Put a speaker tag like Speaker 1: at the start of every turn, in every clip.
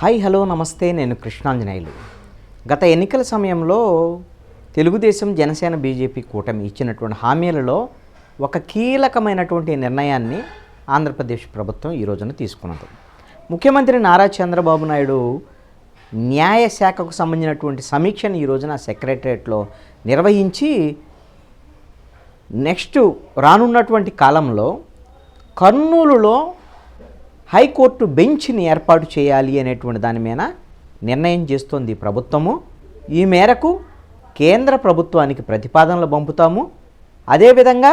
Speaker 1: Hi hello నమస్తే, నేను కృష్ణాంజనేయులు. గత ఎన్నికల సమయంలో తెలుగుదేశం, జనసేన, బీజేపీ కూటమి ఇచ్చినటువంటి హామీలలో ఒక కీలకమైనటువంటి నిర్ణయాన్ని ఆంధ్రప్రదేశ్ ప్రభుత్వం ఈ రోజున తీసుకున్నది. ముఖ్యమంత్రి నారా చంద్రబాబు నాయుడు న్యాయశాఖకు సంబంధించినటువంటి సమీక్షను ఈ రోజున సెక్రటరియట్లో నిర్వహించి నెక్స్ట్ రానున్నటువంటి కాలంలో కర్నూలులో హైకోర్టు బెంచ్ని ఏర్పాటు చేయాలి అనేటువంటి దాని మీద నిర్ణయం చేస్తోంది ప్రభుత్వము. ఈ మేరకు కేంద్ర ప్రభుత్వానికి ప్రతిపాదనలు పంపుతాము, అదేవిధంగా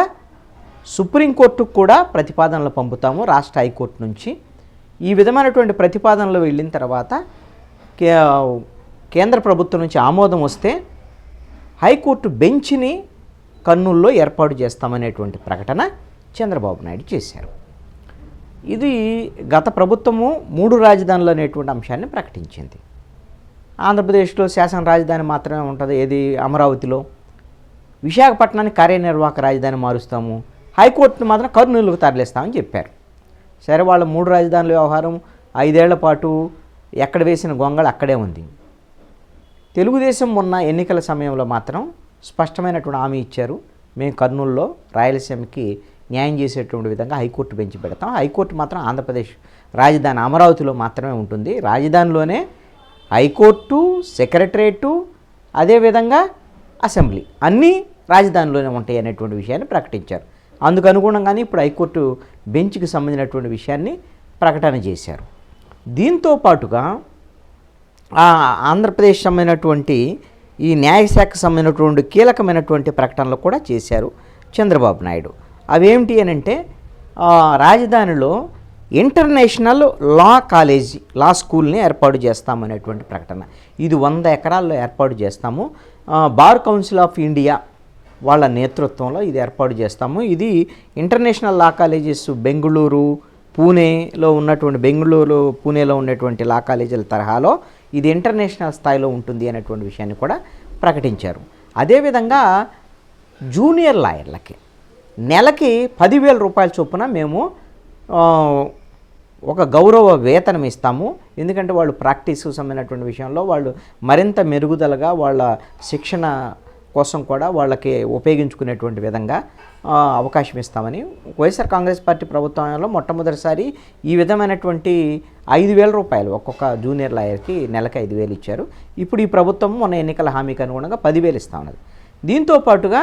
Speaker 1: సుప్రీంకోర్టుకు కూడా ప్రతిపాదనలు పంపుతాము రాష్ట్ర హైకోర్టు నుంచి. ఈ విధమైనటువంటి ప్రతిపాదనలు వెళ్ళిన తర్వాత కేంద్ర ప్రభుత్వం నుంచి ఆమోదం వస్తే హైకోర్టు బెంచ్ని కర్నూలులో ఏర్పాటు చేస్తామనేటువంటి ప్రకటన చంద్రబాబు నాయుడు చేశారు. ఇది గత ప్రభుత్వము 3 రాజధానులు అనేటువంటి అంశాన్ని ప్రకటించింది. ఆంధ్రప్రదేశ్లో శాసన రాజధాని మాత్రమే ఉంటుంది, ఏది అమరావతిలో. విశాఖపట్నాన్ని కార్యనిర్వాహక రాజధాని మారుస్తాము, హైకోర్టును మాత్రం కర్నూలుకు తరలిస్తామని చెప్పారు. సరే, వాళ్ళ 3 రాజధానుల వ్యవహారం 5 ఏళ్ల పాటు ఎక్కడ వేసిన గొంగళ అక్కడే ఉంది. తెలుగుదేశం మొన్న ఎన్నికల సమయంలో మాత్రం స్పష్టమైనటువంటి హామీ ఇచ్చారు, మేము కర్నూలులో రాయలసీమకి న్యాయం చేసేటువంటి విధంగా హైకోర్టు బెంచ్ పెడతాం. హైకోర్టు మాత్రం ఆంధ్రప్రదేశ్ రాజధాని అమరావతిలో మాత్రమే ఉంటుంది. రాజధానిలోనే హైకోర్టు, సెక్రటరేటు, అదేవిధంగా అసెంబ్లీ అన్నీ రాజధానిలోనే ఉంటాయి అనేటువంటి విషయాన్ని ప్రకటించారు. అందుకు అనుగుణంగానే ఇప్పుడు హైకోర్టు బెంచ్కి సంబంధించినటువంటి విషయాన్ని ప్రకటన చేశారు. దీంతో పాటుగా ఆంధ్రప్రదేశ్ సంబంధించినటువంటి ఈ న్యాయశాఖకు సంబంధించినటువంటి కీలకమైనటువంటి ప్రకటనలు కూడా చేశారు చంద్రబాబు నాయుడు. అవేమిటి అని అంటే, రాజధానిలో ఇంటర్నేషనల్ లా కాలేజీ, లా స్కూల్ని ఏర్పాటు చేస్తామనేటువంటి ప్రకటన. ఇది 100 ఎకరాల్లో ఏర్పాటు చేస్తాము. బార్ కౌన్సిల్ ఆఫ్ ఇండియా వాళ్ళ నేతృత్వంలో ఇది ఏర్పాటు చేస్తాము. ఇది ఇంటర్నేషనల్ లా కాలేజెస్ బెంగళూరు, పూణేలో ఉన్నటువంటి లా కాలేజీల తరహాలో ఇది ఇంటర్నేషనల్ స్థాయిలో ఉంటుంది అనేటువంటి విషయాన్ని కూడా ప్రకటించారు. అదేవిధంగా జూనియర్ లాయర్లకి నెలకి 10,000 రూపాయల చొప్పున మేము ఒక గౌరవ వేతనం ఇస్తాము. ఎందుకంటే వాళ్ళు ప్రాక్టీస్కు సంబంధించినటువంటి విషయంలో వాళ్ళు మరింత మెరుగుదలగా వాళ్ళ శిక్షణ కోసం కూడా వాళ్ళకి ఉపయోగించుకునేటువంటి విధంగా అవకాశం ఇస్తామని వైఎస్ఆర్ కాంగ్రెస్ పార్టీ ప్రభుత్వంలో మొట్టమొదటిసారి ఈ విధమైనటువంటి 5,000 రూపాయలు ఒక్కొక్క జూనియర్ లాయర్కి నెలకి 5,000 ఇచ్చారు. ఇప్పుడు ఈ ప్రభుత్వం మొన్న ఎన్నికల హామీకి అనుగుణంగా 10,000 ఇస్తా ఉన్నది. దీంతో పాటుగా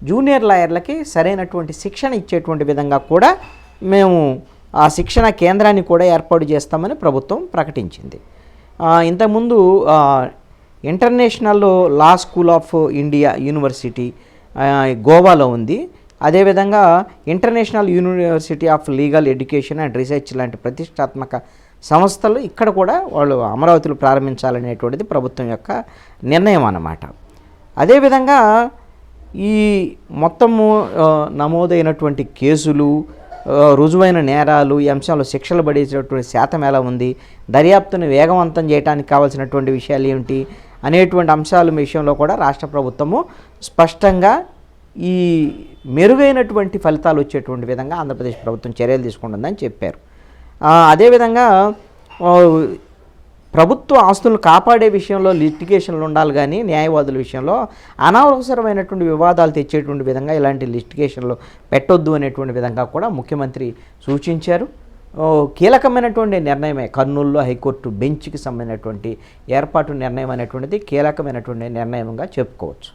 Speaker 1: జూనియర్ లాయర్లకి సరైనటువంటి శిక్షణ ఇచ్చేటువంటి విధంగా కూడా మేము ఆ శిక్షణ కేంద్రాన్ని కూడా ఏర్పాటు చేస్తామని ప్రభుత్వం ప్రకటించింది. ఇంతకుముందు international law school of India university గోవాలో ఉంది. అదేవిధంగా international university of legal education and research లాంటి ప్రతిష్టాత్మక సంస్థలు ఇక్కడ కూడా వాళ్ళు అమరావతిలో ప్రారంభించాలనేటువంటిది ప్రభుత్వం యొక్క నిర్ణయం అన్నమాట. అదేవిధంగా ఈ మొత్తము నమోదైనటువంటి కేసులు, రుజువైన నేరాలు, ఈ అంశాలు శిక్షలు పడేసేటువంటి శాతం ఎలా ఉంది, దర్యాప్తును వేగవంతం చేయడానికి కావాల్సినటువంటి విషయాలు ఏమిటి అనేటువంటి అంశాల విషయంలో కూడా రాష్ట్ర ప్రభుత్వము స్పష్టంగా ఈ మెరుగైనటువంటి ఫలితాలు వచ్చేటువంటి విధంగా ఆంధ్రప్రదేశ్ ప్రభుత్వం చర్యలు తీసుకుంటుందని చెప్పారు. అదేవిధంగా ప్రభుత్వ ఆస్తులను కాపాడే విషయంలో లిటిగేషన్లు ఉండాలి, కానీ న్యాయవాదుల విషయంలో అనవసరమైనటువంటి వివాదాలు తెచ్చేటువంటి విధంగా ఇలాంటి లిటిగేషన్లు పెట్టొద్దు అనేటువంటి విధంగా కూడా ముఖ్యమంత్రి సూచించారు. కీలకమైనటువంటి నిర్ణయమే కర్నూలులో హైకోర్టు బెంచ్కి సంబంధించినటువంటి ఏర్పాటు నిర్ణయం అనేటువంటిది కీలకమైనటువంటి నిర్ణయంగా చెప్పుకోవచ్చు.